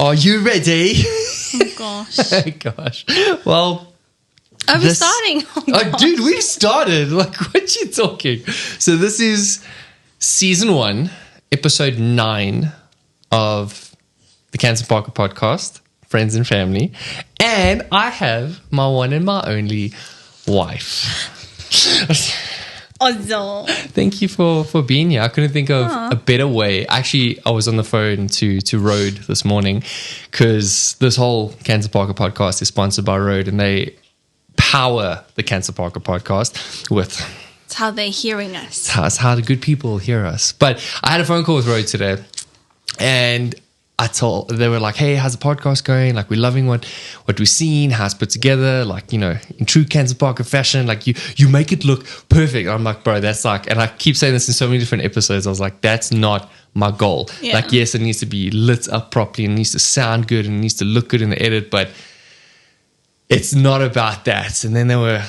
Are you ready? Oh, gosh. Gosh. Well, Are we starting? Oh, dude, we started. Like, what you talking? So this is season 1, episode 9 of the Canton Parker podcast, Friends and Family. And I have my one and my only wife. Also. Thank you for being here. I couldn't think of a better way. Actually, I was on the phone to Rode this morning because this whole Canton Parker podcast is sponsored by Rode, and they power the Canton Parker podcast with... It's how they're hearing us. It's how the good people hear us. But I had a phone call with Rode today, and they were like, hey, how's the podcast going? Like, we're loving what we've seen, how it's put together, like, you know, in true Canton Parker fashion, like you make it look perfect. I'm like, bro, that's like, and I keep saying this in so many different episodes. I was like, that's not my goal. Yeah. Like, yes, it needs to be lit up properly and it needs to sound good and it needs to look good in the edit, but it's not about that. And then they were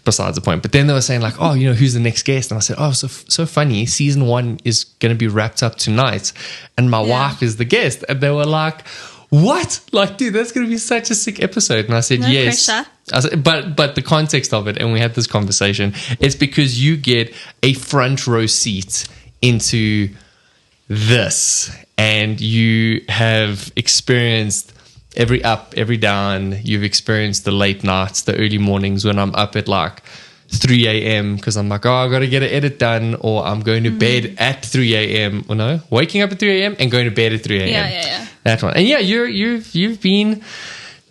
besides the point, but then they were saying like, oh, you know, who's the next guest? And I said, oh, so funny, season 1 is going to be wrapped up tonight and my wife is the guest. And they were like, what? Like, dude, that's going to be such a sick episode. And I said, no yes. Pressure. I said, but the context of it, and we had this conversation, it's because you get a front row seat into this and you have experienced every up, every down. You've experienced the late nights, the early mornings when I'm up at like 3 a.m. because I'm like, oh, I got to get an edit done, or I'm going to bed at 3 a.m. Or no, waking up at 3 a.m. and going to bed at 3 a.m. Yeah. That one. And yeah, you've been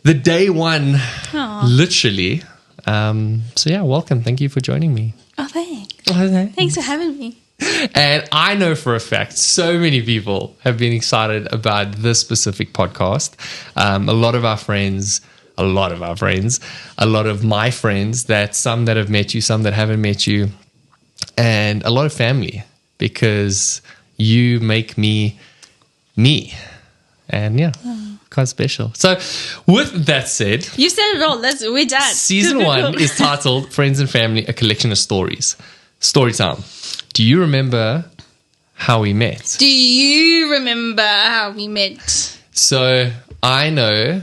the day one, literally. So yeah, welcome. Thank you for joining me. Oh, thanks for having me. And I know for a fact so many people have been excited about this specific podcast. A lot of my friends, that some that have met you, some that haven't met you, and a lot of family, because you make me. And yeah, quite special. So with that said, You said it all. We're done. Season 1 is titled Friends and Family, a collection of stories. Story time. Do you remember how we met? Do you remember how we met? So I know.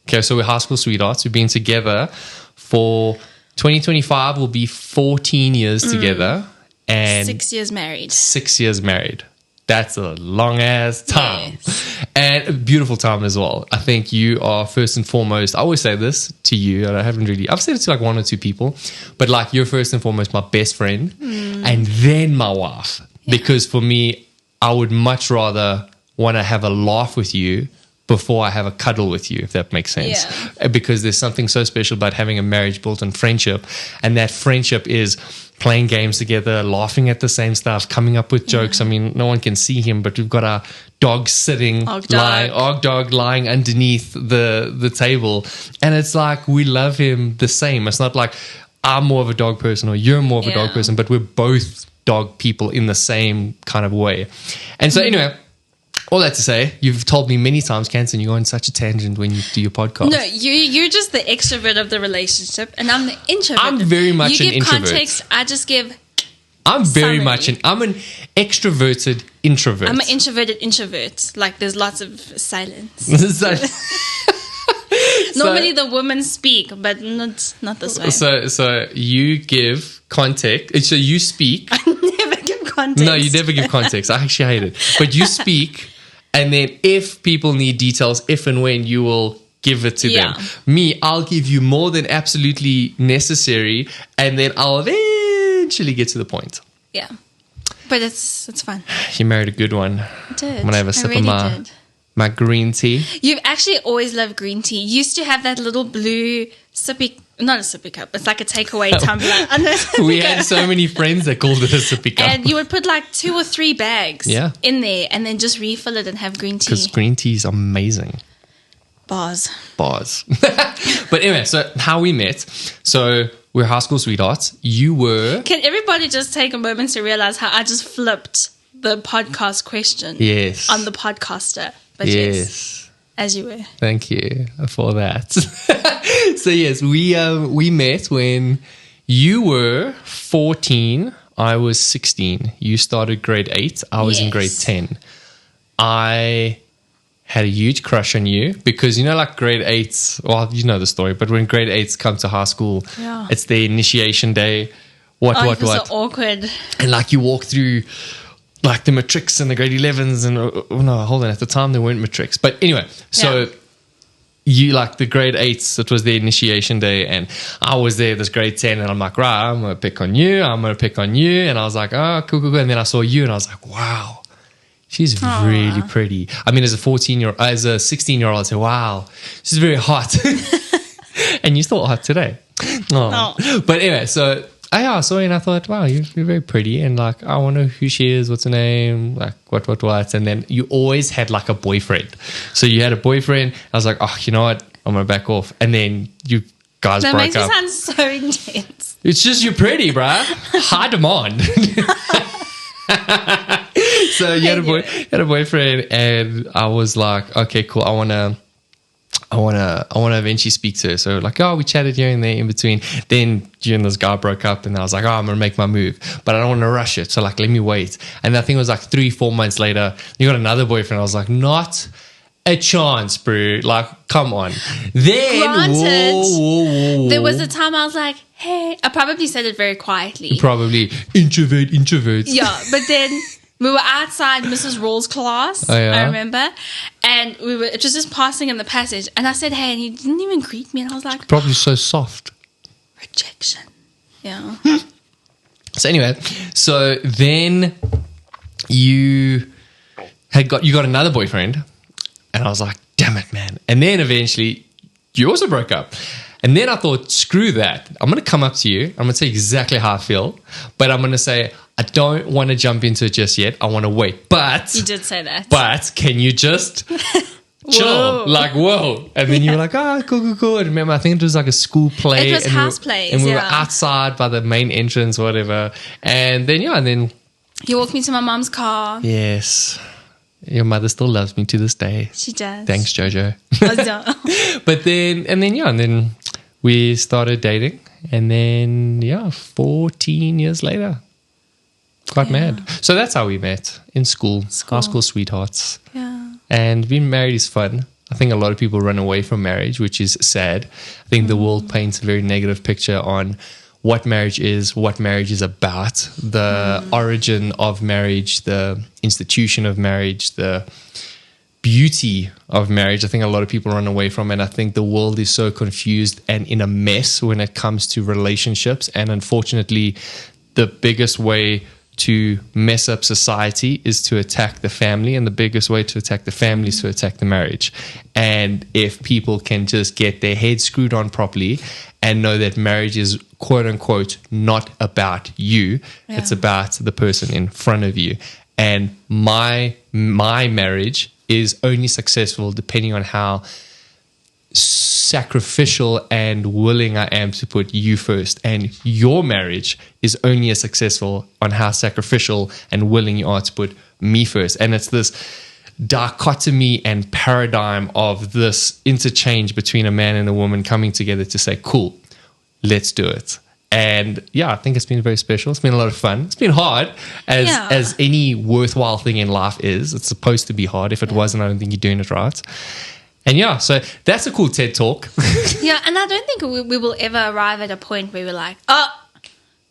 Okay, so we're high school sweethearts. We've been together for 2025 will be 14 years together. And 6 years married. 6 years married. That's a long ass time. Yes. And a beautiful time as well. I think you are first and foremost, I always say this to you, and I've said it to like 1 or 2 people, but like you're first and foremost my best friend and then my wife. Yeah. Because for me, I would much rather want to have a laugh with you before I have a cuddle with you, if that makes sense. Yeah. Because there's something so special about having a marriage built on friendship, and that friendship is playing games together, laughing at the same stuff, coming up with jokes. I mean, no one can see him, but we've got our dog sitting, lying underneath the table. And it's like, we love him the same. It's not like I'm more of a dog person or you're more of a dog person, but we're both dog people in the same kind of way. And so anyway, all that to say, you've told me many times, Canton, you go on such a tangent when you do your podcast. No, you're just the extrovert of the relationship, and I'm the introvert. I'm very much an introvert. You give context, I just give I'm summary. I'm an extroverted introvert. I'm an introverted introvert. Like, there's lots of silence. Normally the women speak, but not this way. So you give context. So you speak. I never give context. No, you never give context. I actually hate it. But you speak, and then if people need details, if and when, you will give it to them. Me, I'll give you more than absolutely necessary, and then I'll eventually get to the point. Yeah. But it's fun. You married a good one. I did. I'm going to have a sip of my green tea. You've actually always loved green tea. You used to have that little blue sippy, not a sippy cup, it's like a takeaway tumbler. We had so many friends that called it a sippy cup. And you would put like 2 or 3 bags in there and then just refill it and have green tea. Because green tea is amazing. Bars. But anyway, so how we met. So we're high school sweethearts. You were... Can everybody just take a moment to realize how I just flipped the podcast question on the podcaster? But yes, as you were. Thank you for that. So yes, we met when you were 14, I was 16. You started grade 8, I was in grade 10. I had a huge crush on you because, like grade 8s, well, you know the story, but when grade 8s come to high school, it's their initiation day. What? So awkward. And like you walk through like the matrics and the grade 11s and, no, hold on, at the time there weren't matrics. But anyway, so you like the grade 8s, it was their initiation day, and I was there, this grade 10, and I'm like, right, I'm going to pick on you. And I was like, oh, cool. And then I saw you and I was like, wow. She's really pretty. I mean, as a 16-year-old, I'd say, wow, she's very hot. And you're still hot today. Oh. But anyway, so I saw her and I thought, wow, you're very pretty. And like, I want to know who she is, what's her name, like what. And then you always had like a boyfriend. So you had a boyfriend. I was like, oh, you know what? I'm going to back off. And then you guys broke up. That makes you sound so intense. It's just you're pretty, bruh. High demand. So you had a boyfriend, and I was like, okay, cool. I wanna eventually speak to her. So like, we chatted here and there in between. Then you and this guy broke up, and I was like, I'm gonna make my move, but I don't want to rush it. So like, let me wait. And I think it was like 3-4 months later, you got another boyfriend. I was like, not a chance, bro. Like, come on. Then, granted, there was a time I was like, hey, I probably said it very quietly. Probably introverts. Yeah, but then we were outside Mrs. Rawls' class, I remember, and it was just passing in the passage, and I said, hey, and he didn't even greet me, and I was like, probably so soft. Rejection. Yeah. So anyway, so then you got another boyfriend, and I was like, damn it, man. And then eventually you also broke up. And then I thought, screw that. I'm going to come up to you. I'm going to tell you exactly how I feel. But I'm going to say, I don't want to jump into it just yet. I want to wait. But you did say that. But can you just chill? Whoa. Like, whoa. And then you were like, cool. And remember, I think it was like a school play. It was house plays. And we were outside by the main entrance, whatever. And then, and then you walked me to my mom's car. Yes. Your mother still loves me to this day. She does. Thanks, Jojo. But then we started dating. And then, 14 years later. Quite mad. So that's how we met, in school. High school sweethearts. Yeah. And being married is fun. I think a lot of people run away from marriage, which is sad. I think the world paints a very negative picture on what marriage is about, the origin of marriage, the institution of marriage, the beauty of marriage. I think a lot of people run away from it. And I think the world is so confused and in a mess when it comes to relationships. And unfortunately, the biggest way to mess up society is to attack the family, and the biggest way to attack the family is to attack the marriage. And if people can just get their heads screwed on properly and know that marriage is quote unquote not about you, it's about the person in front of you. And my marriage is only successful depending on how sacrificial and willing I am to put you first, and your marriage is only as successful on how sacrificial and willing you are to put me first. And it's this dichotomy and paradigm of this interchange between a man and a woman coming together to say, cool, let's do it. And I think it's been very special. It's been a lot of fun. It's been hard, as any worthwhile thing in life is. It's supposed to be hard. If it wasn't, I don't think you're doing it right. And so that's a cool TED Talk. Yeah, and I don't think we will ever arrive at a point where we're like,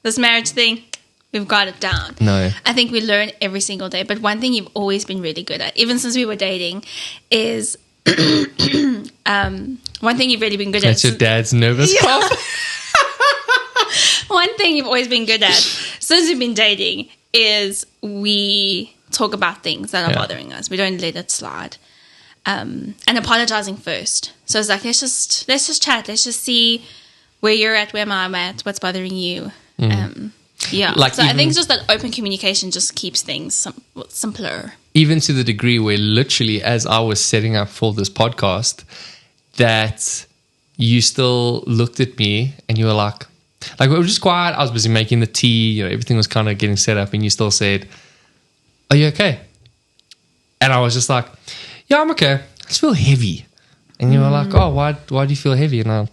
this marriage thing, we've got it down. No. I think we learn every single day. But one thing you've always been really good at, even since we were dating, is one thing you've really been good at. That's your dad's nervous cough. One thing you've always been good at since we've been dating is we talk about things that are bothering us. We don't let it slide. And apologizing first. So it's like, let's just chat. Let's just see where you're at, where I'm at, what's bothering you. I think just that open communication just keeps things simpler. Even to the degree where literally, as I was setting up for this podcast, that you still looked at me and you were like we were just quiet. I was busy making the tea. Everything was kind of getting set up, and you still said, "Are you okay?" And I was just like, yeah, I'm okay. I just feel heavy. And you were like, oh, why do you feel heavy? And I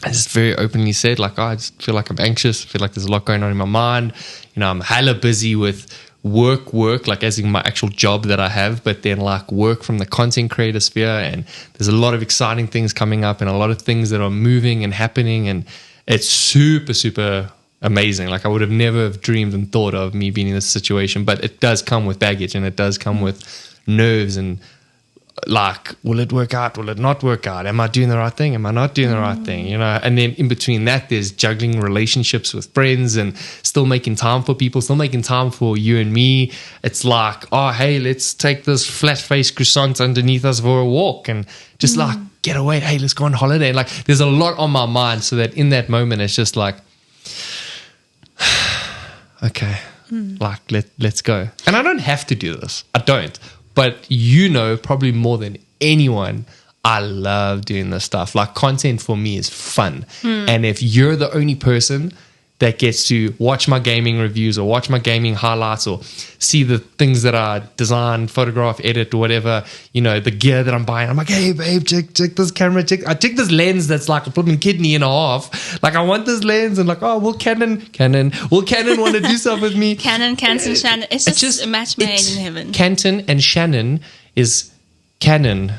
just very openly said, I just feel like I'm anxious. I feel like there's a lot going on in my mind. I'm hella busy with work, like as in my actual job that I have, but then like work from the content creator sphere. And there's a lot of exciting things coming up and a lot of things that are moving and happening. And it's super, super amazing. Like I would have never have dreamed and thought of me being in this situation, but it does come with baggage and it does come with nerves and like, will it work out? Will it not work out? Am I doing the right thing? Am I not doing the right thing? You know, and then in between that, there's juggling relationships with friends and still making time for people, still making time for you and me. It's like, oh, hey, let's take this flat-faced croissant underneath us for a walk and just like get away. Hey, let's go on holiday. And like, there's a lot on my mind, so that in that moment, it's just like, okay, like let's go. And I don't have to do this. I don't. But you know, probably more than anyone, I love doing this stuff. Like content for me is fun. And if you're the only person that gets to watch my gaming reviews or watch my gaming highlights or see the things that I design, photograph, edit, or whatever, you know, the gear that I'm buying, I'm like, hey babe, check this camera, I check this lens that's like a flipping kidney and a half. Like I want this lens, and like, oh, will Canton want to do stuff with me? Canton, Shannon. It's just a match made in heaven. Canton and Shannon is Canon.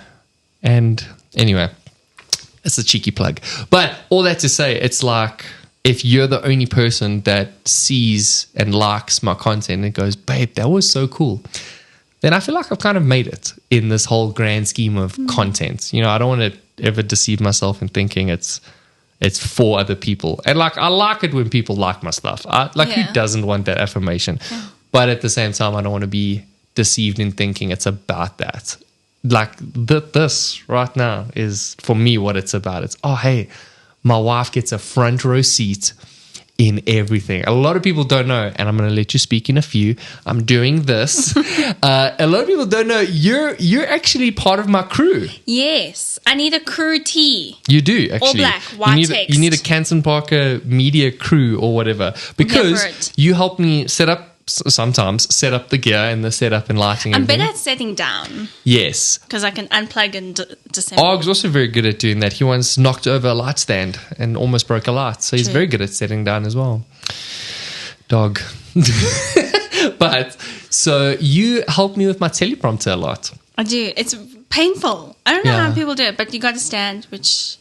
And anyway, it's a cheeky plug. But all that to say, it's like, if you're the only person that sees and likes my content and goes, babe, that was so cool, then I feel like I've kind of made it in this whole grand scheme of content. You know, I don't want to ever deceive myself in thinking it's for other people. And like, I like it when people like my stuff. Who doesn't want that affirmation? Yeah. But at the same time, I don't want to be deceived in thinking it's about that. Like this right now is for me what it's about. It's, oh, hey, my wife gets a front row seat in everything. A lot of people don't know, and I'm going to let you speak in a few. I'm doing this. A lot of people don't know you're actually part of my crew. Yes, I need a crew tee. You do, actually. All black, white text. You need a Canton Parker media crew or whatever, because you help me set up the gear and the setup and lighting. I'm better at setting down. Yes. Because I can unplug and disassemble. Og's also very good at doing that. He once knocked over a light stand and almost broke a light. So he's very good at setting down as well. Dog. But, so you help me with my teleprompter a lot. I do. It's painful. I don't know how people do it, but you got to stand, which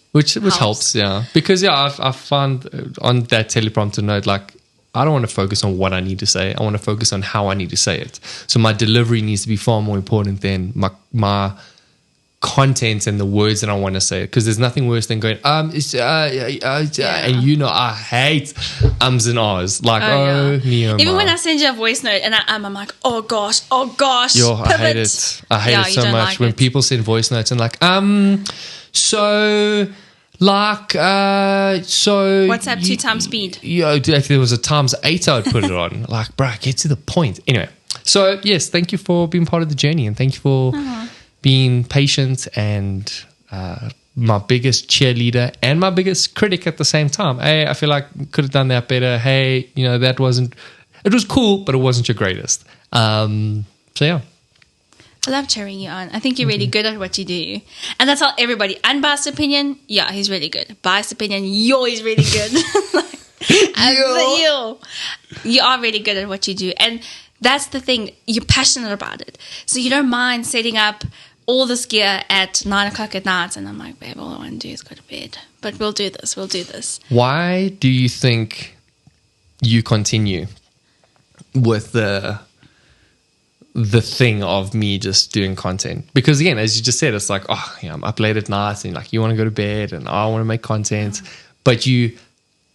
helps, yeah. Because, I found on that teleprompter note, like, I don't want to focus on what I need to say. I want to focus on how I need to say it. So my delivery needs to be far more important than my content and the words that I want to say. Because there's nothing worse than going, and you know, I hate ums and ahs. Like, me, oh, even when I send you a voice note and I'm like, oh gosh. I hate it. I hate it so much when people send voice notes and like, so... Like, so... WhatsApp 2 times speed. Yeah, if there was a times 8, I would put it on. Like, bro, get to the point. Anyway, so, yes, thank you for being part of the journey and thank you for being patient and my biggest cheerleader and my biggest critic at the same time. Hey, I feel like could have done that better. Hey, you know, that wasn't... It was cool, but it wasn't your greatest. So, yeah. I love cheering you on. I think you're really good at what you do. And that's all everybody. Unbiased opinion, yeah, he's really good. Biased opinion, he's really good. You are really good at what you do. And that's the thing. You're passionate about it. So you don't mind setting up all this gear at 9 o'clock at night. And I'm like, babe, all I want to do is go to bed. But we'll do this. Why do you think you continue with the thing of me just doing content? Because again, as you just said, it's like, I'm up late at night and like you want to go to bed and I want to make content, but you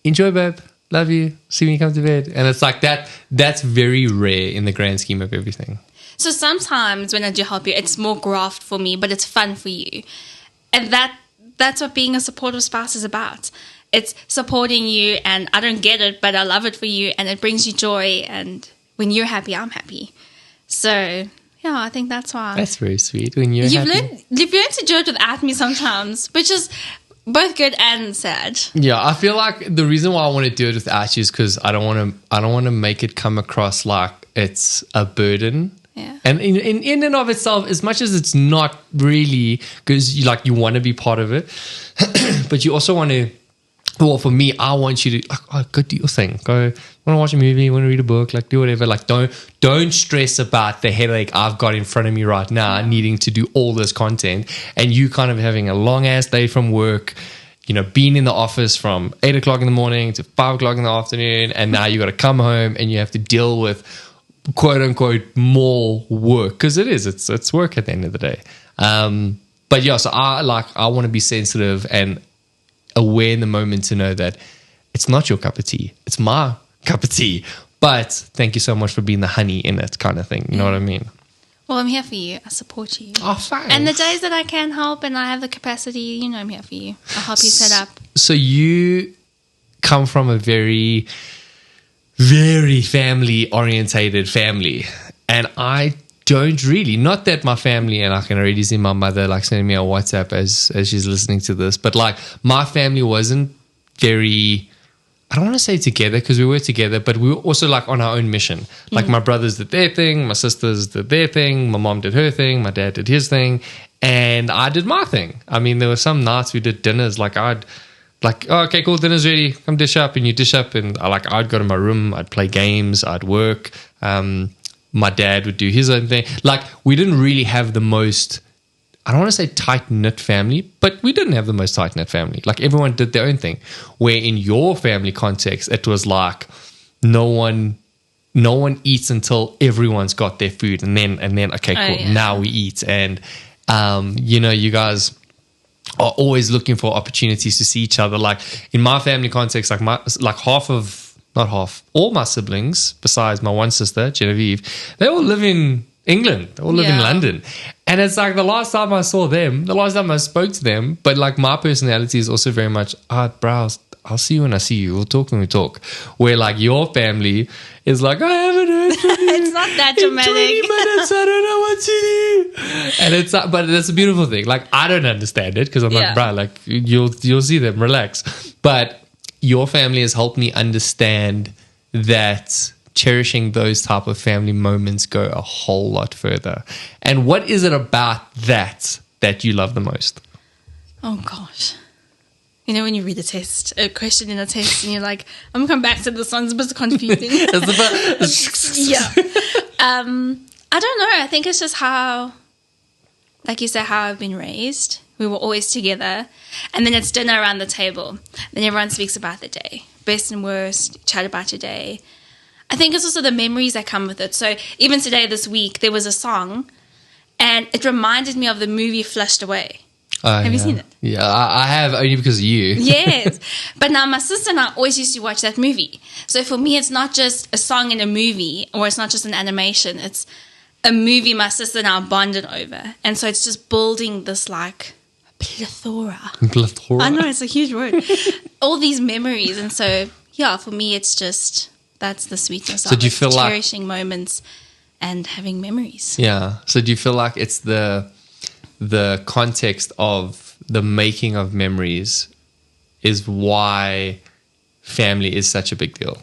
enjoy, babe, love you, see when you come to bed. And it's like that's very rare in the grand scheme of everything. So sometimes when I do help you, it's more graft for me, but it's fun for you. And that's what being a supportive spouse is about. It's supporting you, and I don't get it, but I love it for you, and it brings you joy, and when you're happy, I'm happy. So, yeah, I think that's why. That's very sweet. When you've learned to do it without me sometimes, which is both good and sad. Yeah, I feel like the reason why I want to do it without you is because I don't want to make it come across like it's a burden. Yeah. And in and of itself, as much as it's not really, because you want to be part of it, but you also want to. Well, for me, I want you to go do your thing. Go, you want want to watch a movie, want to read a book, like do whatever. Like don't stress about the headache I've got in front of me right now, needing to do all this content, and you kind of having a long ass day from work, being in the office from 8 o'clock in the morning to 5 o'clock in the afternoon, and now you got to come home and you have to deal with quote unquote more work, because it's work at the end of the day. But yeah, so I want to be sensitive and aware in the moment to know that it's not your cup of tea, it's my cup of tea. But thank you so much for being the honey in it, kind of thing. You know what I mean? Well, I'm here for you. I support you. Oh, thanks. And the days that I can help and I have the capacity, I'm here for you. I'll help you set up. So you come from a very, very family-orientated family. And I don't really. Not that my family, and I can already see my mother like sending me a WhatsApp as she's listening to this, but like my family wasn't very, I don't want to say together, because we were together, but we were also like on our own mission. Like my brothers did their thing, my sisters did their thing, my mom did her thing, my dad did his thing, and I did my thing. I mean, there were some nights we did dinners, like oh, okay, cool, dinner's ready, come dish up, and you dish up, and I'd go to my room, I'd play games, I'd work. My dad would do his own thing. Like, we didn't really have the most, I don't want to say tight-knit family, but we didn't have the most tight-knit family. Like, everyone did their own thing. Where in your family context, it was like no one eats until everyone's got their food, and then okay, cool, now we eat. And you guys are always looking for opportunities to see each other. Like in my family context, all my siblings, besides my one sister, Genevieve, they all live in England. They all live in London. And it's like the last time I saw them, the last time I spoke to them, but like my personality is also very much, bro, I'll see you when I see you. We'll talk when we talk. Where like your family is like, I haven't heard from you. It's not that dramatic. 20 minutes, I don't know what to do. And it's, but that's a beautiful thing. Like, I don't understand it, because I'm like, bro, like you'll see them, relax. But your family has helped me understand that cherishing those type of family moments go a whole lot further. And what is it about that you love the most? Oh, gosh. When you read a question in a test, and you're like, I'm going to come back to this one. It's a bit confusing. Yeah. I don't know. I think it's just how, like you said, how I've been raised. We were always together. And then it's dinner around the table. Then everyone speaks about the day. Best and worst, chat about your day. I think it's also the memories that come with it. So even today, this week, there was a song, and it reminded me of the movie Flushed Away. Have you seen it? Yeah, I have, only because of you. Yes. But now my sister and I always used to watch that movie. So for me, it's not just a song in a movie, or it's not just an animation. It's a movie my sister and I bonded over. And so it's just building this like plethora. I know, it's a huge word. All these memories. And so, yeah, for me, it's just, that's the sweetness of it. You feel cherishing moments and having memories. Yeah. So do you feel like it's the context of the making of memories is why family is such a big deal?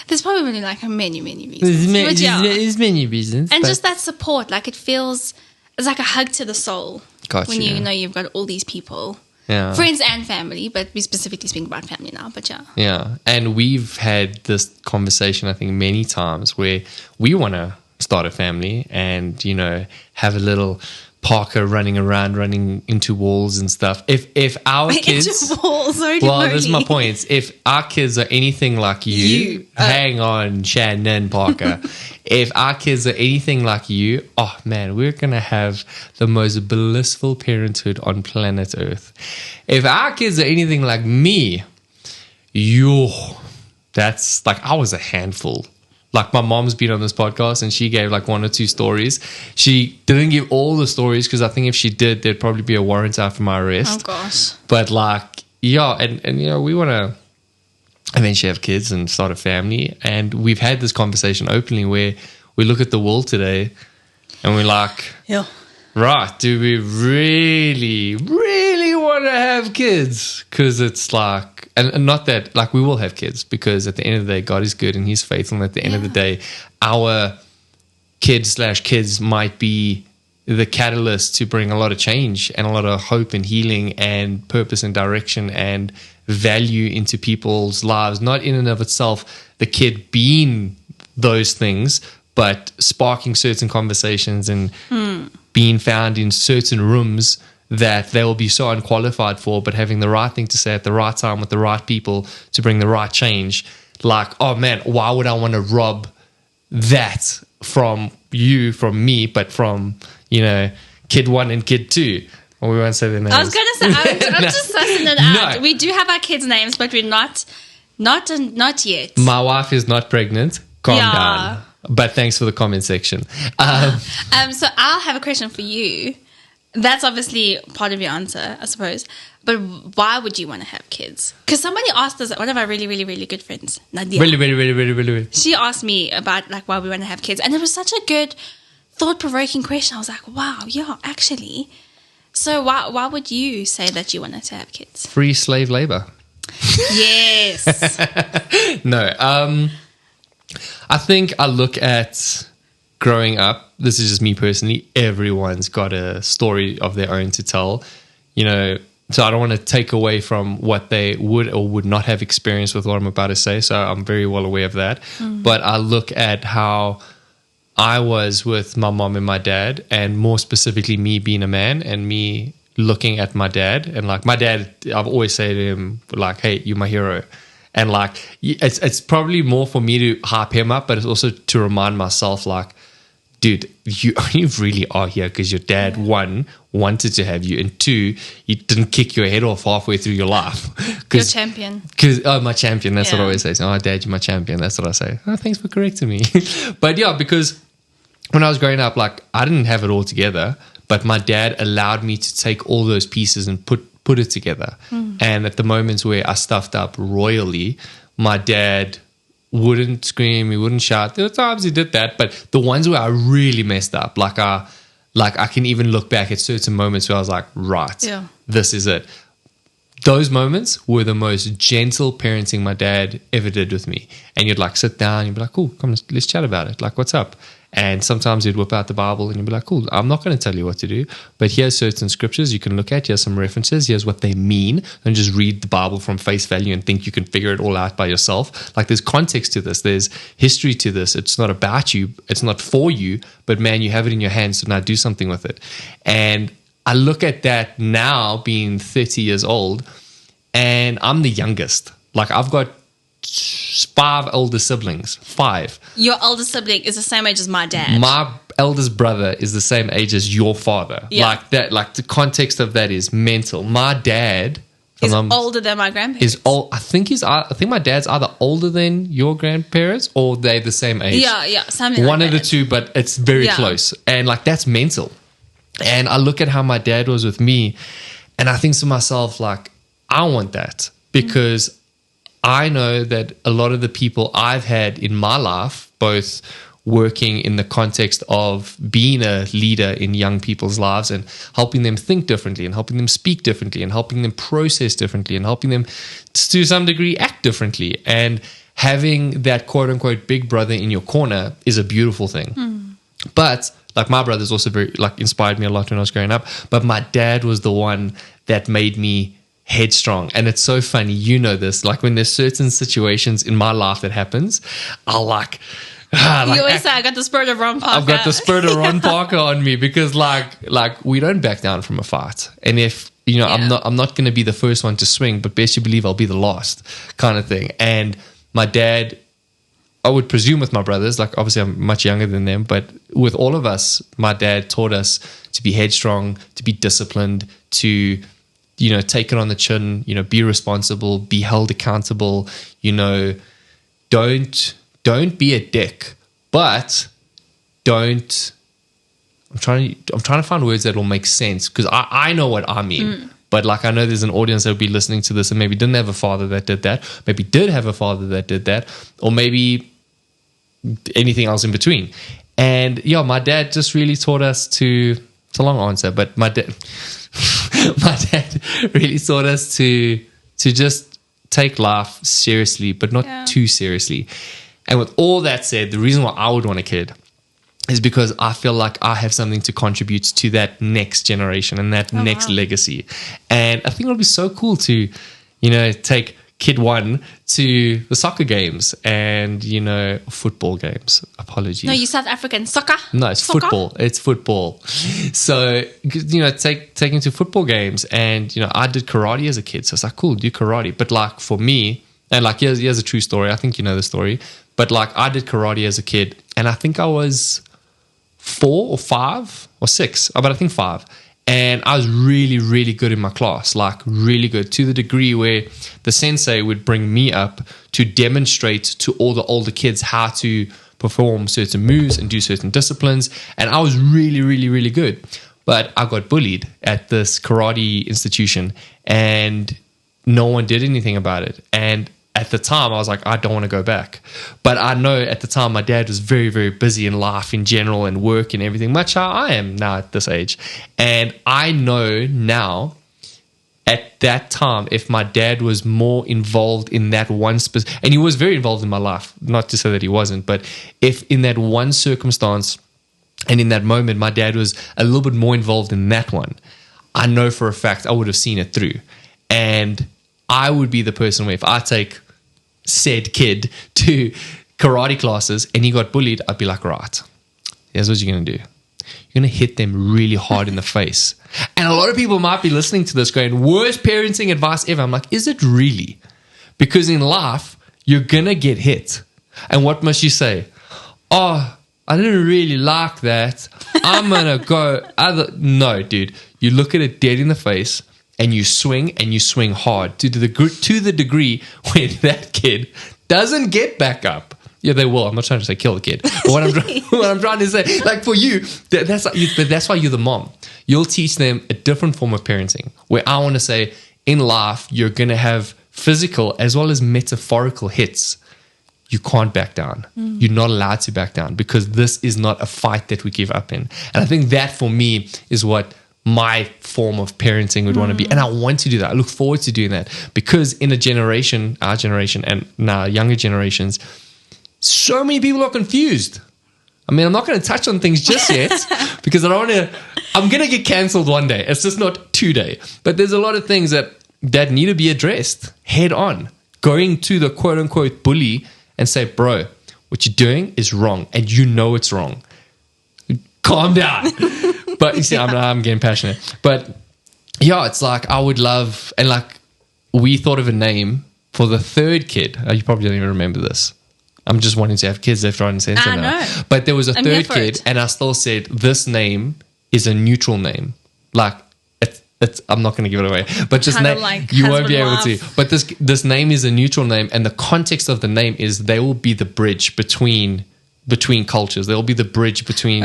There's probably like many reasons. There's many reasons. And just that support, like it's like a hug to the soul. Gotcha. When you know you've got all these people. Yeah. Friends and family, but we specifically speak about family now, but yeah. Yeah. And we've had this conversation, I think, many times where we want to start a family and, have a little Parker running into walls and stuff. If our kids into walls, well, this is my point. If our kids are anything like you hang on, Shannon Parker. If our kids are anything like you, oh man, we're gonna have the most blissful parenthood on planet Earth. If our kids are anything like me, that's like, I was a handful. Like, my mom's been on this podcast and she gave like 1 or 2 stories. She didn't give all the stories because I think if she did, there'd probably be a warrant out for my arrest. Oh, gosh. But like, yeah, and we want to eventually have kids and start a family. And we've had this conversation openly where we look at the world today and we're like, yeah, right, do we really, really want to have kids? Because it's like, and not that, like, we will have kids because at the end of the day, God is good and He's faithful. And at the end of the day, our kids might be the catalyst to bring a lot of change and a lot of hope and healing and purpose and direction and value into people's lives. Not in and of itself the kid being those things, but sparking certain conversations and being found in certain rooms that they will be so unqualified for, but having the right thing to say at the right time with the right people to bring the right change. Like, oh man, why would I want to rob that from you, from me, but from, kid 1 and kid 2? Well, we won't say their names. I was going to say, I'm just sussing it out. No. We do have our kids' names, but we're not yet. My wife is not pregnant. Calm down. But thanks for the comment section. So I'll have a question for you. That's obviously part of your answer, I suppose. But why would you want to have kids? Because somebody asked us, one of our really, really, really good friends, Nadia. Really. She asked me about like why we want to have kids. And it was such a good, thought-provoking question. I was like, wow, yeah, actually. So why would you say that you wanted to have kids? Free slave labor. Yes. No. I think I look at growing up, this is just me personally, everyone's got a story of their own to tell, so I don't want to take away from what they would or would not have experienced with what I'm about to say, so I'm very well aware of that. But I look at how I was with my mom and my dad, and more specifically me being a man and me looking at my dad, and like my dad, I've always said to him like, hey, you're my hero. And like, it's probably more for me to hype him up, but it's also to remind myself like, dude, you only really are here because your dad, 1, wanted to have you, and 2, you didn't kick your head off halfway through your life. Your champion. My champion. That's what I always say. So, oh, dad, you're my champion. That's what I say. Oh, thanks for correcting me. But yeah, because when I was growing up, like I didn't have it all together, but my dad allowed me to take all those pieces and put it together. And at the moments where I stuffed up royally, my dad wouldn't scream, he wouldn't shout. There were times he did that, but the ones where I really messed up, like I can even look back at certain moments where I was like, right, this is it. Those moments were the most gentle parenting my dad ever did with me. And you'd like sit down, you'd be like, cool, come, let's chat about it. Like, what's up? And sometimes you'd whip out the Bible and you'd be like, cool, I'm not going to tell you what to do, but here's certain scriptures you can look at. Here's some references. Here's what they mean. And just read the Bible from face value and think you can figure it all out by yourself. Like there's context to this. There's history to this. It's not about you. It's not for you, but man, you have it in your hands. So now do something with it. And I look at that now being 30 years old and I'm the youngest. Like I've got 5 older siblings. 5. Your older sibling is the same age as my dad. My eldest brother is the same age as your father. Yeah. Like that. Like the context of that is mental. My dad is older than my grandparents. Is old. I think my dad's either older than your grandparents or they're the same age. Yeah, something. One like of the two, but it's very close. And like that's mental. And I look at how my dad was with me, and I think to myself like, I want that because I know that a lot of the people I've had in my life, both working in the context of being a leader in young people's lives and helping them think differently and helping them speak differently and helping them process differently and helping them to some degree act differently. And having that quote unquote big brother in your corner is a beautiful thing. But like my brother's also very like inspired me a lot when I was growing up. But my dad was the one that made me headstrong. And it's so funny, you know this, like when there's certain situations in my life that happens, I'll like you always say I got the spirit of Ron Parker. I've got the spirit of Ron Parker on me because like we don't back down from a fight. And if I'm not going to be the first one to swing, but best you believe I'll be the last kind of thing. And my dad, I would presume with my brothers, like obviously I'm much younger than them, but with all of us, my dad taught us to be headstrong, to be disciplined, to take it on the chin, be responsible, be held accountable, don't be a dick, but don't. I'm trying to find words that will make sense because I know what I mean. But like I know there's an audience that will be listening to this and maybe didn't have a father that did that, maybe did have a father that did that, or maybe anything else in between. And my dad just really taught us to. It's a long answer, but my dad really taught us to just take life seriously, but not too seriously. And with all that said, the reason why I would want a kid is because I feel like I have something to contribute to that next generation and that next legacy. And I think it'll be so cool to, take kid one to the soccer games and, football games. Apologies. No, you South African. Soccer? No, it's Soccer? football. It's football. So, take him to football games. And, I did karate as a kid. So it's like, cool, do karate. But like for me, and like, here's a true story. I think you know the story. But like I did karate as a kid. And I think I was 4 or 5 or 6, but I think 5. And I was really, really good in my class, like really good, to the degree where the sensei would bring me up to demonstrate to all the older kids how to perform certain moves and do certain disciplines. And I was really, really, really good. But I got bullied at this karate institution and no one did anything about it. And at the time, I was like, I don't want to go back. But I know at the time, my dad was very, very busy in life in general and work and everything, much how I am now at this age. And I know now, at that time, if my dad was more involved in that one specific, and he was very involved in my life, not to say that he wasn't, but if in that one circumstance and in that moment, my dad was a little bit more involved in that one, I know for a fact I would have seen it through. And I would be the person where if I take said kid to karate classes and he got bullied, I'd be like, right, here's what you're going to do. You're going to hit them really hard in the face. And a lot of people might be listening to this going, worst parenting advice ever. I'm like, is it really? Because in life, you're going to get hit. And what must you say? Oh, I didn't really like that. I'm going to go other. No, dude. You look at it dead in the face and you swing hard to the degree where that kid doesn't get back up. Yeah, they will. I'm not trying to say kill the kid. But what I'm trying to say, like for you, that's why you're the mom. You'll teach them a different form of parenting. Where I want to say, in life, you're going to have physical as well as metaphorical hits. You can't back down. You're not allowed to back down because this is not a fight that we give up in. And I think that for me is what my form of parenting would want to be. And I want to do that. I look forward to doing that because in a generation, our generation and now younger generations, so many people are confused. I mean, I'm not going to touch on things just yet because I'm going to get cancelled one day. It's just not today. But there's a lot of things that need to be addressed head on. Going to the quote unquote bully and say, bro, what you're doing is wrong. And you know it's wrong. Calm down. But you see, I'm getting passionate. But yeah, it's like I would love, and like we thought of a name for the third kid. You probably don't even remember this. I'm just wanting to have kids left, right, and center now. But there was a third kid, and I still said this name is a neutral name. Like it's I'm not going to give it away, but just name like you won't be able to. But this name is a neutral name, and the context of the name is they will be the bridge between cultures. They'll be the bridge between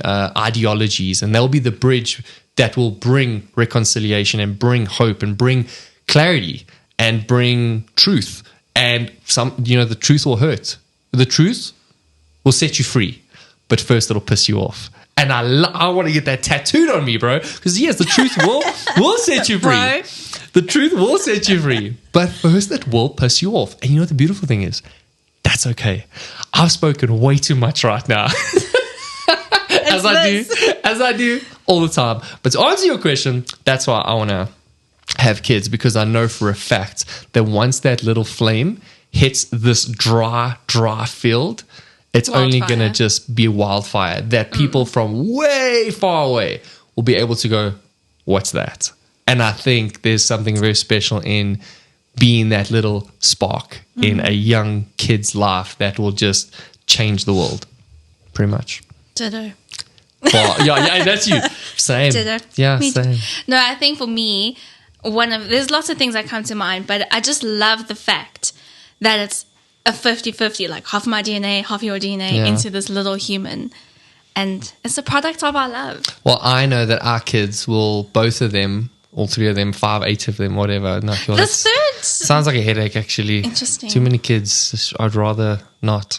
ideologies, and they'll be the bridge that will bring reconciliation and bring hope and bring clarity and bring truth. And the truth will hurt. The truth will set you free, but first it'll piss you off. And I want to get that tattooed on me, bro. Because yes, the truth will set you free. Bro. The truth will set you free, but first it will piss you off. And you know what the beautiful thing is? That's okay. I've spoken way too much right now. as I do all the time. But to answer your question, that's why I want to have kids, because I know for a fact that once that little flame hits this dry field, it's only going to just be a wildfire that people from way far away will be able to go, what's that? And I think there's something very special in being that little spark in a young kid's life that will just change the world, pretty much. Ditto. Well, yeah, that's you. Same. Ditto. Yeah, me same. No, I think for me, there's lots of things that come to mind, but I just love the fact that it's a 50-50, like half my DNA, half your DNA into this little human. And it's a product of our love. Well, I know that our kids will, both of them, all 3 of them, 5, 8 of them, whatever. No, the third sounds like a headache, actually. Interesting. Too many kids. I'd rather not.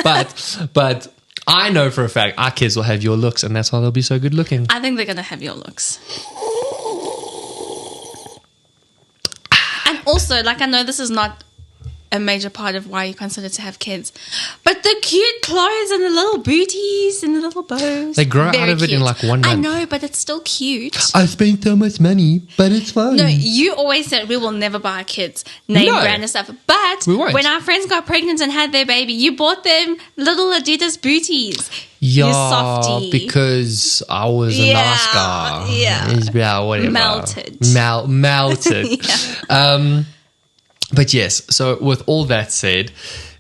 but I know for a fact our kids will have your looks, and that's why they'll be so good looking. I think they're going to have your looks. And also, like, I know this is not a major part of why you consider to have kids, but the cute clothes and the little booties and the little bows. They grow Very out of it in cute. like 1 month. I know, but it's still cute. I spent so much money, but it's fine. No, you always said we will never buy kids name brand and stuff. But We won't. when our friends got pregnant and had their baby, you bought them little Adidas booties. Yeah, you softie. because I was a nice guy. Yeah. Whatever. Melted. Melted. Yeah. But yes, so with all that said,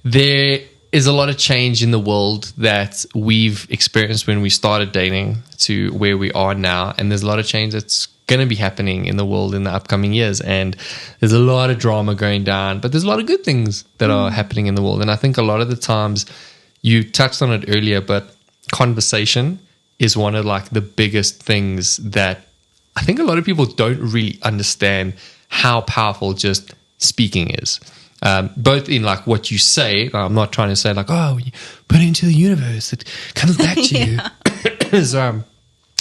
there is a lot of change in the world that we've experienced when we started dating to where we are now. And there's a lot of change that's going to be happening in the world in the upcoming years. And there's a lot of drama going down, but there's a lot of good things that are happening in the world. And I think a lot of the times, you touched on it earlier, but conversation is one of like the biggest things that I think a lot of people don't really understand how powerful just speaking is. Both in like what you say. I'm not trying to say like, oh, when you put it into the universe, it comes back to you. So,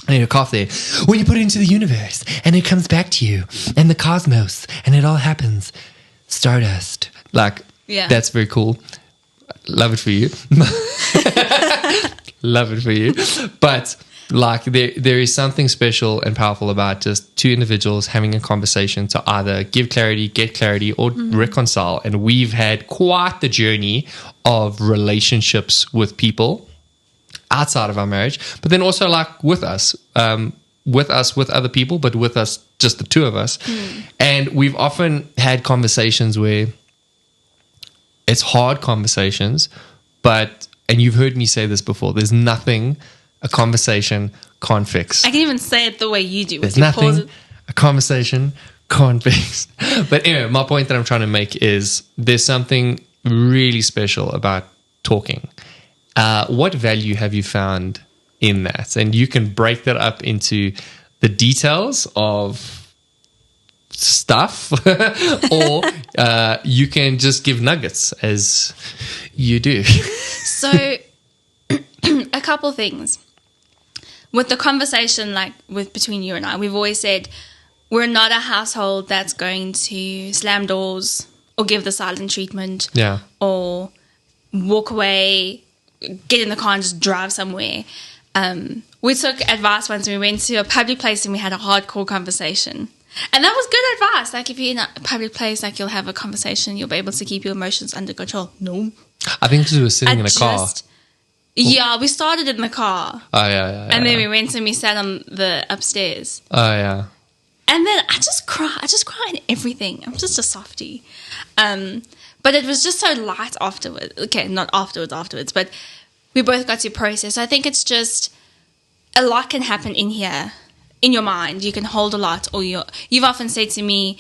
I need a cough there. When you put it into the universe and it comes back to you and the cosmos and it all happens. Stardust. Like, that's very cool. Love it for you. Love it for you. But like there is something special and powerful about just two individuals having a conversation to either give clarity, get clarity, or reconcile. And we've had quite the journey of relationships with people outside of our marriage, but then also like with us, with other people, but with us, just the two of us. And we've often had conversations where it's hard conversations, and you've heard me say this before, there's nothing a conversation can't fix. I can even say it the way you do. There's nothing a conversation can't fix. But anyway, my point that I'm trying to make is there's something really special about talking. What value have you found in that? And you can break that up into the details of stuff or you can just give nuggets as you do. So a couple things with the conversation, like between you and I, we've always said we're not a household that's going to slam doors or give the silent treatment or walk away, get in the car and just drive somewhere. We took advice once we went to a public place and we had a hardcore conversation. And that was good advice. Like if you're in a public place, like you'll have a conversation, you'll be able to keep your emotions under control. No. I think because we were sitting in a car. Yeah, we started in the car. Oh, yeah. And then we went and we sat on the upstairs. Oh, yeah. And then I just cry in everything. I'm just a softie. But it was just so light afterwards. Okay, not afterwards, but we both got to process. I think it's just a lot can happen in here. In your mind, you can hold a lot, or you've often said to me,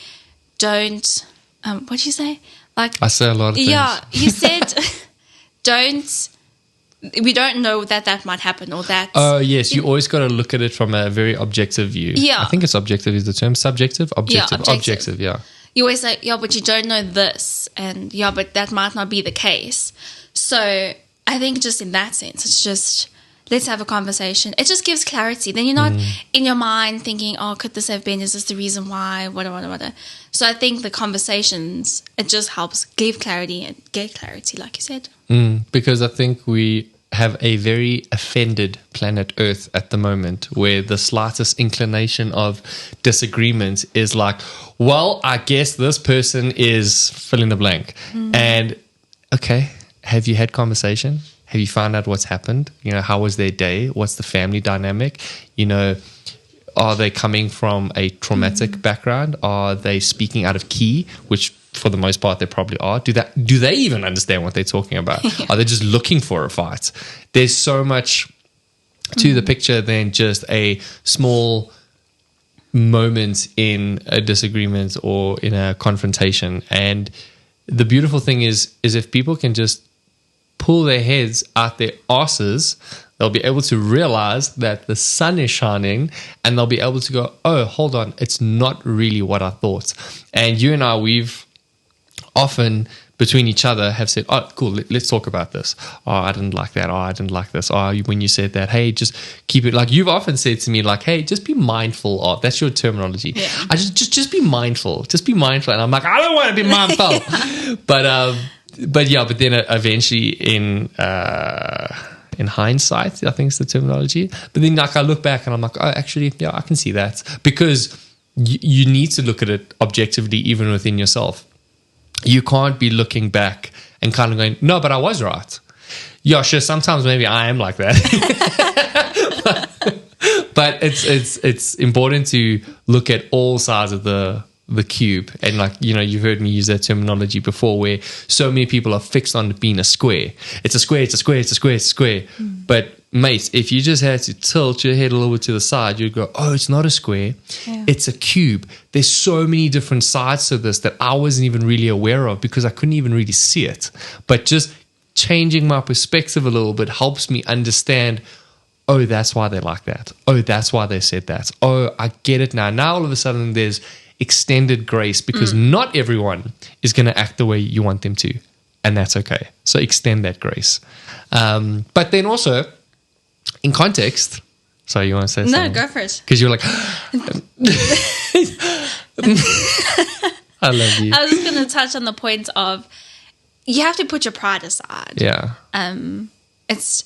don't, what'd you say? Like I say a lot of things. Yeah, you said, we don't know that might happen or that. Oh, yes, you always got to look at it from a very objective view. Yeah. I think it's objective is the term. Subjective? Objective. Yeah, objective, yeah. You always say, yeah, but you don't know this, and yeah, but that might not be the case. So I think just in that sense, it's just, let's have a conversation. It just gives clarity. Then you're not in your mind thinking, oh, could this have been? Is this the reason why? Whatever. So I think the conversations, it just helps give clarity and get clarity, like you said. Because I think we have a very offended planet Earth at the moment where the slightest inclination of disagreement is like, well, I guess this person is fill in the blank. And, okay, have you had conversation? Have you found out what's happened? You know, how was their day? What's the family dynamic? You know, are they coming from a traumatic background? Are they speaking out of key, which for the most part they probably are? Do they even understand what they're talking about? Are they just looking for a fight? There's so much to the picture than just a small moment in a disagreement or in a confrontation. And the beautiful thing is if people can just pull their heads out their asses, they'll be able to realize that the sun is shining and they'll be able to go, oh, hold on, it's not really what I thought. And you and I, we've often between each other have said, oh, cool, let's talk about this. Oh, I didn't like that. Oh, I didn't like this. Oh, when you said that, hey, just keep it. Like you've often said to me, like, hey, just be mindful of, that's your terminology. Yeah. I just be mindful. Just be mindful. And I'm like, I don't want to be mindful. But but then eventually in hindsight, I think is the terminology. But then like I look back and I'm like, oh, actually, yeah, I can see that, because you need to look at it objectively, even within yourself. You can't be looking back and kind of going, no, but I was right. Yeah, sure. Sometimes maybe I am like that, but it's important to look at all sides of the cube. And like, you've heard me use that terminology before, where so many people are fixed on being a square. It's a square. It's a square. It's a square. It's a square. But mate, if you just had to tilt your head a little bit to the side, you'd go, oh, it's not a square. Yeah. It's a cube. There's so many different sides to this that I wasn't even really aware of, because I couldn't even really see it. But just changing my perspective a little bit helps me understand, oh, that's why they like that. Oh, that's why they said that. Oh, I get it now. Now all of a sudden there's extended grace, because not everyone is going to act the way you want them to. And that's okay. So extend that grace. But then also, in context, sorry, you want to say something? No, go for it. Because you're like, I love you. I was just going to touch on the point of, you have to put your pride aside. Yeah. It's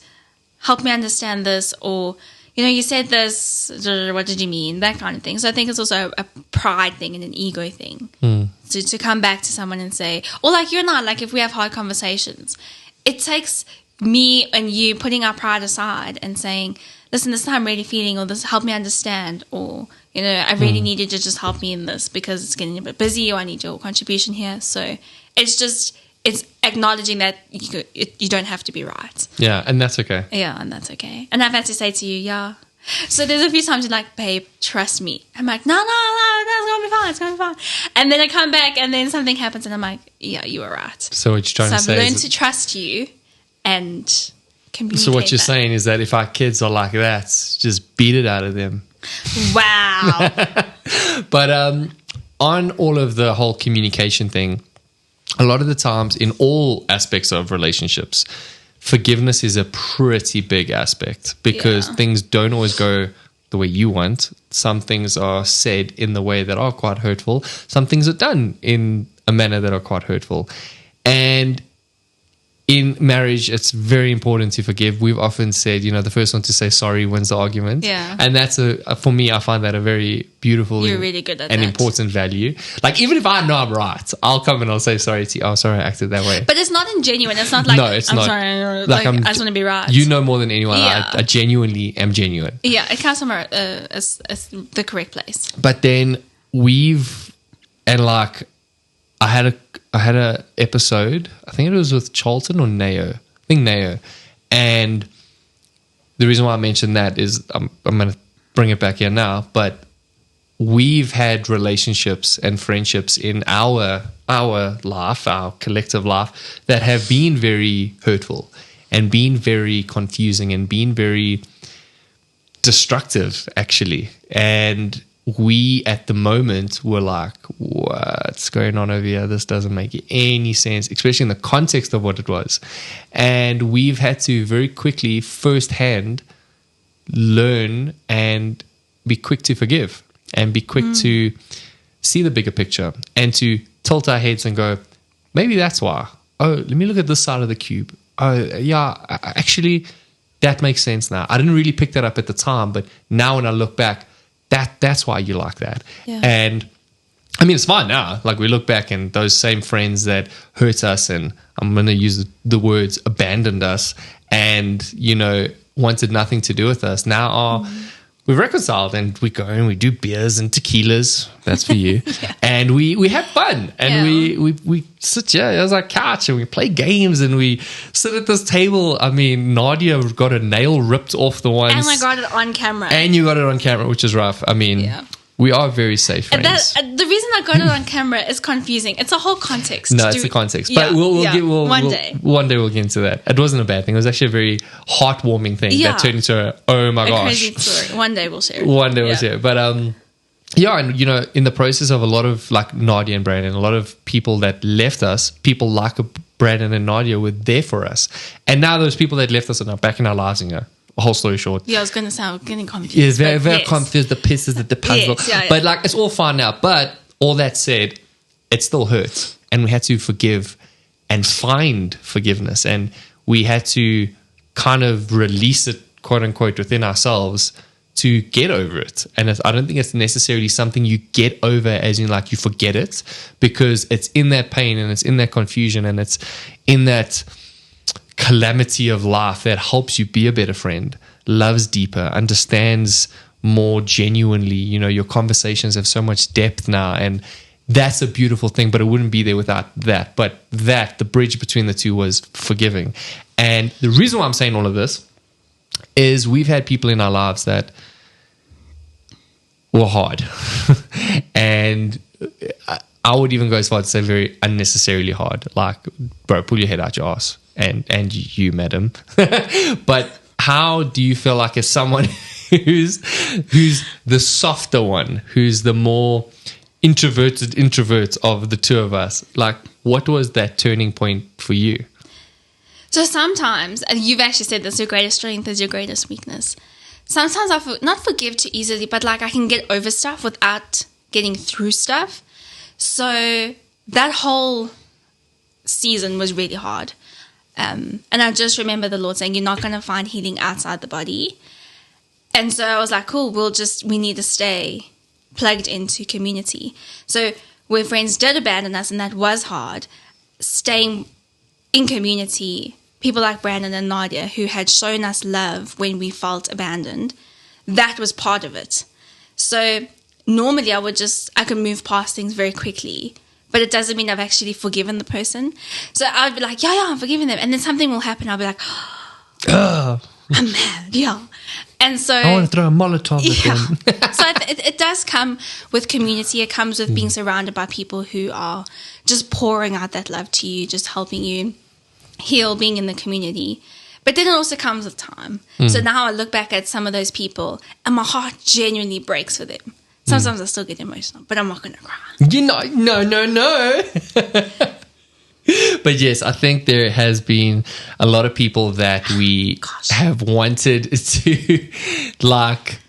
help me understand this, or, you said this, what did you mean? That kind of thing. So I think it's also a pride thing and an ego thing. So to come back to someone and say, or like you and I, like if we have hard conversations, it takes me and you putting our pride aside and saying, listen, this is how I'm really feeling, or this, help me understand, or, I really need you to just help me in this because it's getting a bit busy, or I need your contribution here. So it's acknowledging that you don't have to be right. Yeah, and that's okay. Yeah, and that's okay. And I've had to say to you, yeah. So there's a few times you're like, babe, trust me. I'm like, no, that's going to be fine. It's going to be fine. And then I come back and then something happens and I'm like, yeah, you were right. So what you're trying to say is... I've learned to trust you and communicate. So what you're saying is that if our kids are like that, just beat it out of them. Wow. But on all of the whole communication thing, a lot of the times in all aspects of relationships, forgiveness is a pretty big aspect, because things don't always go the way you want. Some things are said in the way that are quite hurtful. Some things are done in a manner that are quite hurtful. And in marriage, it's very important to forgive. We've often said, the first one to say sorry wins the argument. Yeah. And that's for me, I find that a very beautiful really good at and that. important value. Like, even if I know I'm right, I'll come and I'll say sorry to you. Oh, sorry, I acted that way. But it's not ingenuine. It's not like, no, it's I'm not. Sorry. Like, I just want to be right. You know more than anyone. Yeah. I genuinely am genuine. Yeah, it comes from the correct place. But then I had a episode, I think it was with Charlton or Neo. I think Neo. And the reason why I mentioned that is I'm going to bring it back here now, but we've had relationships and friendships in our life, our collective life, that have been very hurtful and been very confusing and been very destructive, actually. And we at the moment were like, what's going on over here? This doesn't make any sense, especially in the context of what it was. And we've had to very quickly firsthand learn and be quick to forgive and be quick to see the bigger picture and to tilt our heads and go, maybe that's why. Oh, let me look at this side of the cube. Oh, yeah, actually, that makes sense now. I didn't really pick that up at the time, but now when I look back, that's why you like that. Yeah. And I mean, it's fine now. Like, we look back and those same friends that hurt us, and I'm going to use the words abandoned us and, wanted nothing to do with us, now are we've reconciled, and we go and we do beers and tequilas. That's for you. Yeah. And we have fun, and we sit here as our couch and we play games and we sit at this table. I mean, Nadia got a nail ripped off the once. And I got it on camera. And you got it on camera, which is rough. I mean, we are very safe friends. The reason I got it on camera is confusing. It's a whole context. No, it's a context. But one day we'll get into that. It wasn't a bad thing. It was actually a very heartwarming thing that turned into oh my gosh. Crazy story. One day we'll share it. One day we'll share it. But and in the process of a lot of like Nadia and Brandon, a lot of people that left us, people like Brandon and Nadia were there for us. And now those people that left us are now back in our lives, whole story short. Yeah, I was going to sound getting confused. Yeah, very, very confused. The pieces, the puzzle. Yes, but like, it's all fine now. But all that said, it still hurts, and we had to forgive and find forgiveness. And we had to kind of release it, quote unquote, within ourselves to get over it. And I don't think it's necessarily something you get over as in like you forget it, because it's in that pain and it's in that confusion and it's in that calamity of life that helps you be a better friend, loves deeper, understands more genuinely. Your conversations have so much depth now, and that's a beautiful thing, but it wouldn't be there without that. But the bridge between the two was forgiving. And the reason why I'm saying all of this is we've had people in our lives that were hard. And I would even go as far to say very unnecessarily hard. Like, bro, pull your head out your ass. And you, madam. But how do you feel like as someone who's the softer one, who's the more introverted introvert of the two of us, like, what was that turning point for you? So sometimes, and you've actually said this, your greatest strength is your greatest weakness. Sometimes I not forgive too easily, but like I can get over stuff without getting through stuff. So that whole season was really hard. And I just remember the Lord saying, you're not going to find healing outside the body. And so I was like, cool, we need to stay plugged into community. So where friends did abandon us, and that was hard, staying in community, people like Brandon and Nadia, who had shown us love when we felt abandoned, that was part of it. So normally I could move past things very quickly, but it doesn't mean I've actually forgiven the person. So I'd be like, yeah, I'm forgiving them. And then something will happen. I'll be like, I'm mad, yeah. And so I want to throw a Molotov at them. So it does come with community. It comes with being surrounded by people who are just pouring out that love to you, just helping you heal, being in the community. But then it also comes with time. So now I look back at some of those people and my heart genuinely breaks for them. Sometimes I still get emotional, but I'm not going to cry. No. But yes, I think there has been a lot of people that we have wanted to like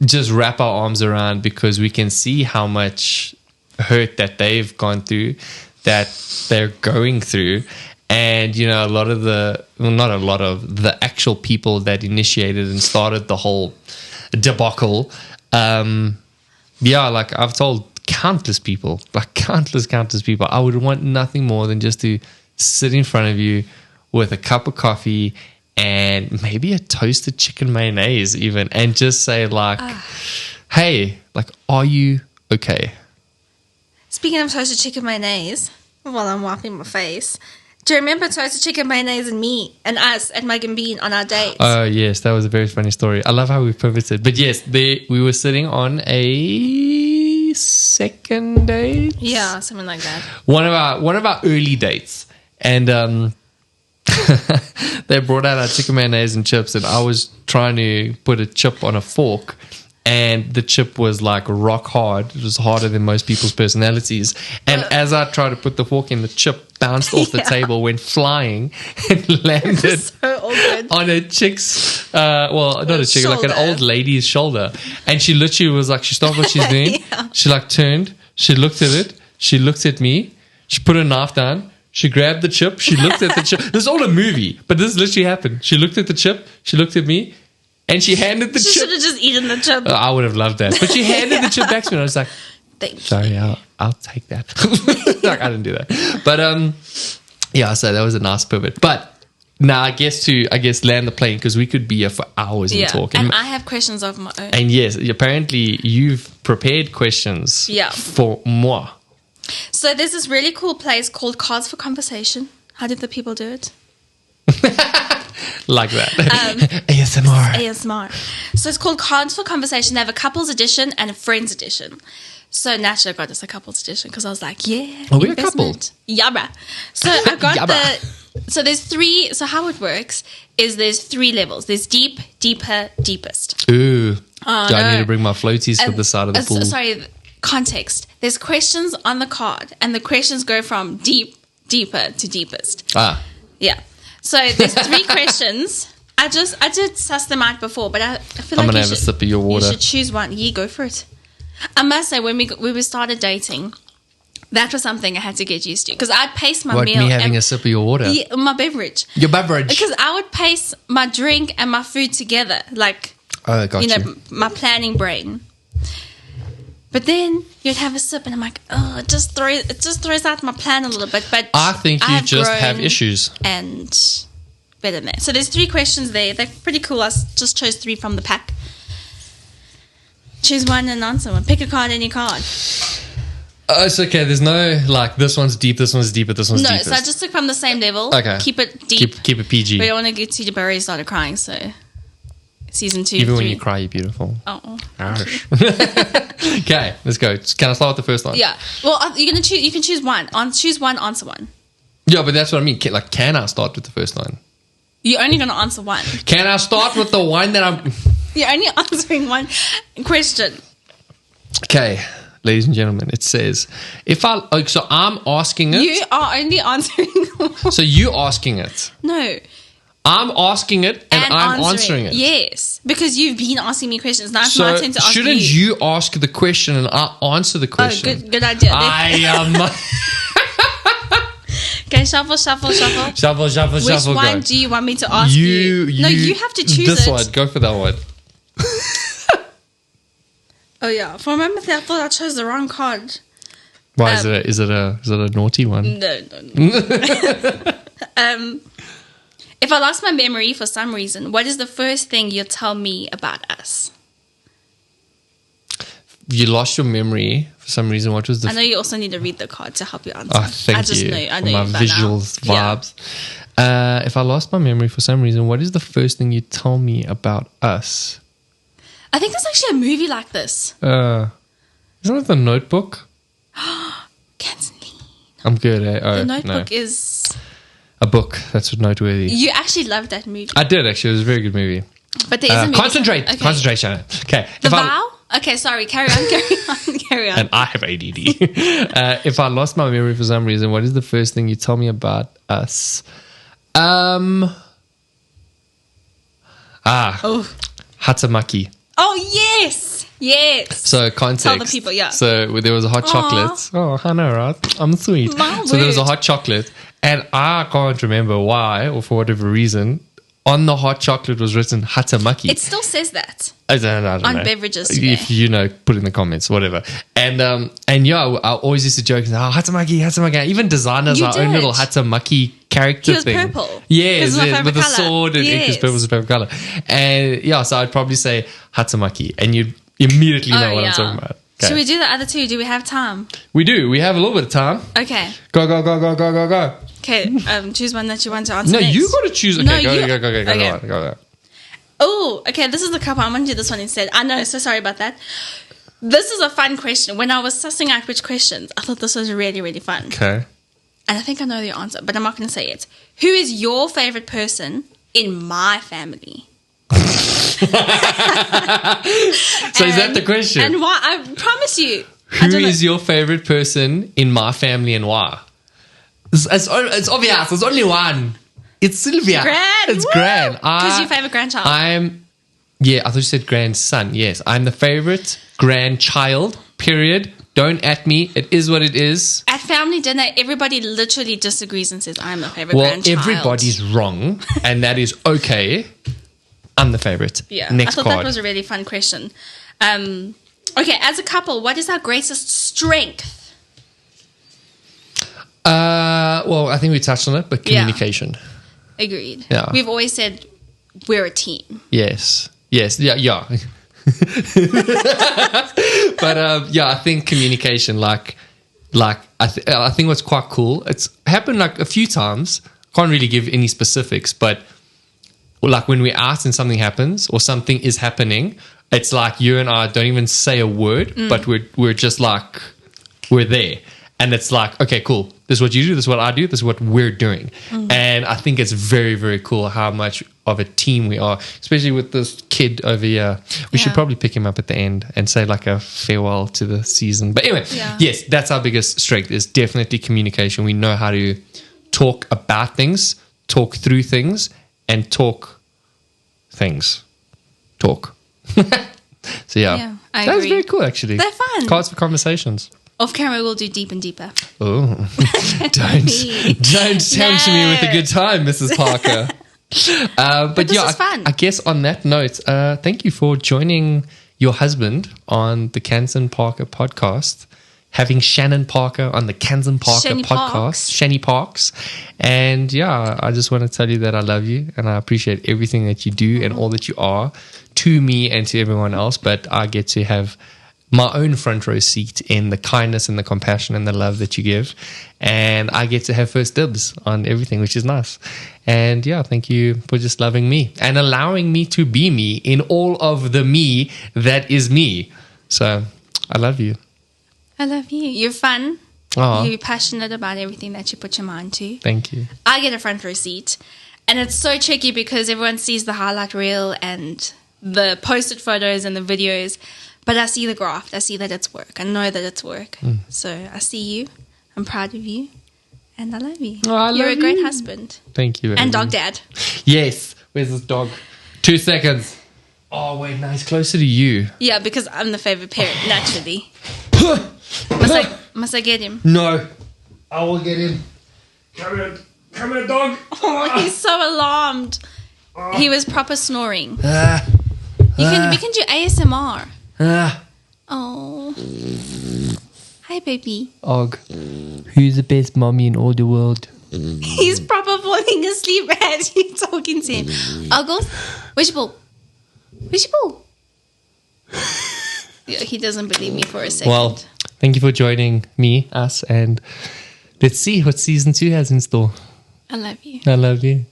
just wrap our arms around, because we can see how much hurt that they've gone through, that they're going through. And, a lot of not a lot of the actual people that initiated and started the whole debacle, like I've told countless people, I would want nothing more than just to sit in front of you with a cup of coffee and maybe a toasted chicken mayonnaise even, and just say like, hey, like, are you okay? Speaking of toasted chicken mayonnaise, while I'm wiping my face, do you remember toasted chicken mayonnaise and me and us at Mug and Bean on our dates? Oh, yes, that was a very funny story. I love how we pivoted. But yes, we were sitting on a second date. Yeah, something like that. One of our early dates, and they brought out our chicken mayonnaise and chips, and I was trying to put a chip on a fork, and the chip was like rock hard. It was harder than most people's personalities. And as I tried to put the fork in, the chip bounced off the table, went flying, and landed on a chick's, not a chick, like an old lady's shoulder. And she literally was like, she stopped what she's doing. She like turned, she looked at it, she looked at me, she put her knife down, she grabbed the chip, she looked at the chip. This is all a movie, but this literally happened. She looked at the chip, she looked at me, and she handed the chip. She should have just eaten the chip. I would have loved that. But she handed the chip back to me, and I was like, sorry, I'll take that. Like, I didn't do that. But, so that was a nice pivot. But now I guess land the plane, because we could be here for hours and talk. And I have questions of my own. And yes, apparently you've prepared questions for moi. So there's this really cool place called Cards for Conversation. How did the people do it? Like that. ASMR. So it's called Cards for Conversation. They have a couples edition and a friends edition. So naturally I got this a couples edition, because I was like, we're a couple. Yeah, bruh. So I got so there's three. So how it works is there's three levels. There's deep, deeper, deepest. Ooh. Do I need to bring my floaties to the side of the pool? Sorry, context. There's questions on the card, and the questions go from deep, deeper to deepest. Yeah. So there's three questions. I did suss them out before, but I feel I'm like gonna have a sip of your water. You should choose one. Yeah, go for it. I must say, when we started dating, That was something I had to get used to because I'd pace my What, meal. me having a sip of your water? Yeah, my beverage. Your beverage. Because I would pace my drink and my food together, like, Oh, got you. my planning brain. But then you'd have a sip, and I'm like, oh, it just throws out my plan a little bit. But I think you just have grown issues. and better than that. So there's 3 questions there. They're pretty cool. I just chose 3 from the pack. Choose one and answer one. Pick a card, any card. Oh, it's okay. There's no, like, this one's deep, this one's deeper, this one's No, deepest. so I just took from the same level. Okay. Keep it deep. Keep it PG. We don't want to get to the Barry started crying, so season 2, Even 3. when you cry, you're beautiful. Oh. Harsh. Okay, let's go. Can I start with the first one? Yeah. Well, you're gonna choose. You can choose one. Choose one. Answer one. Yeah, but that's what I mean. Can I start with the first one? You're only gonna answer one. Can I start with the one that I'm... You're only answering one question. Okay, ladies and gentlemen, it says, so I'm asking it. You are only answering one. So you asking it. No. I'm asking it and I'm answering it. Yes, because you've been asking me questions. Now it's So my turn to ask you. shouldn't you ask the question and I answer the question? Oh, good idea. I am... Okay, shuffle. Shuffle, Which one do you want me to ask you? No, you have to choose this it. one. Go for that one. Oh yeah. For a moment there, I thought I chose the wrong card. Why is it a naughty one? No. If I lost my memory for some reason, what is the first thing you'll tell me about us? You lost your memory for some reason. What was the... I know you also need to read the card to help you answer. Oh, thank I just you. know. I for know my you by visuals, now. vibes. If I lost my memory for some reason, what is the first thing you tell me about us? I think there's actually a movie like this. Isn't it The Notebook? Canton. I'm good. The Notebook is... a book. That's noteworthy. You actually loved that movie. I did, actually. It was a very good movie. But there is a movie. Concentrate. Okay. Concentration. Okay. The Vow? Okay, sorry. Carry on. And I have ADD. If I lost my memory for some reason, what is the first thing you tell me about us? Hatamaki. Oh, yes. Yes. So context. Tell the people, yeah. So there was a hot chocolate. Oh, I know, right? I'm sweet. My So there was a word. hot chocolate, and I can't remember why or for whatever reason. On the hot chocolate was written Hatamaki. It still says that. I don't on know. beverages today. If you know, put in the comments, whatever. And yeah, I always used to joke, Hatamaki. Even designers You our own did. little Hatamaki character He was thing. purple. Yes, His was my yes, with the favourite colour. sword and Yes. his purple was his favorite color. And yeah, so I'd probably say Hatamaki, and you'd immediately know what I'm talking about. Okay. Should we do the other two? Do we have time? We do. We have a little bit of time. Okay. Go. Okay. Choose one that you want to answer. No, next. you got to choose. Okay, No, go. Okay. Go. Oh, okay. This is the couple. I'm going to do this one instead. I know. So sorry about that. This is a fun question. When I was sussing out which questions, I thought this was really, really fun. Okay. And I think I know the answer, but I'm not going to say it. Who is your favorite person in my family? So is that the question? And why? I promise you. Who is your favorite person in my family and why? It's obvious. There's only one. It's Sylvia. Gran. It's Woo! Gran. Who's your favorite grandchild? I thought you said grandson. Yes, I'm the favorite grandchild, period. Don't at me. It is what it is. At family dinner, everybody literally disagrees and says, I'm the favorite Well, grandchild. everybody's wrong, and that is okay. I'm the favorite. Yeah. Next I thought card. that was a really fun question. Okay, as a couple, what is our greatest strength? Well, I think we touched on it, but communication. Agreed. Yeah. We've always said we're a team. Yes. Yeah. But I think communication, like I think what's quite cool. It's happened like a few times. Can't really give any specifics, but like when we're out and something happens or something is happening, it's like you and I don't even say a word, but we're just like we're there. And it's like, okay, cool. This is what you do. This is what I do. This is what we're doing. And I think it's very, very cool how much of a team we are, especially with this kid over here. We should probably pick him up at the end and say like a farewell to the season. But anyway, yes, that's our biggest strength is definitely communication. We know how to talk about things, talk through things, and talk things. Talk. So Yeah, I that was agree. very cool actually. They're fun. Cards for conversations. Off camera, we'll do deep and deeper. Oh, don't tempt me with a good time, Mrs. Parker. But this yeah, is fun. I guess on that note, thank you for joining your husband on the Canton Parker podcast, having Shannon Parker on the Canton Parker Shani podcast, Parks. Shani Parks. And yeah, I just want to tell you that I love you and I appreciate everything that you do and all that you are to me and to everyone else. But I get to have my own front row seat in the kindness and the compassion and the love that you give. And I get to have first dibs on everything, which is nice. And yeah, thank you for just loving me and allowing me to be me in all of the me that is me. So I love you. I love you. You're fun. Aw. You're passionate about everything that you put your mind to. Thank you. I get a front row seat. And it's so tricky because everyone sees the highlight reel and the posted photos and the videos. But I see the graft. I see that it's work. I know that it's work. So I see you. I'm proud of you. And I love you. Oh, I You're love a great you. husband. Thank you. And Amy. dog dad. Yes. Where's this dog? 2 seconds. Oh, wait. No, he's closer to you. Yeah, because I'm the favorite parent, naturally. Must I get him? No. I will get him. Come here. Come here, dog. Oh, he's so alarmed. He was proper snoring. We can do ASMR. Oh. Hi, baby. Og. Who's the best mommy in all the world? He's proper falling asleep as you're talking to him. Uggles, where's your ball? Where's your ball? Yeah, he doesn't believe me for a second. Well, thank you for joining us, and let's see what season 2 has in store. I love you. I love you.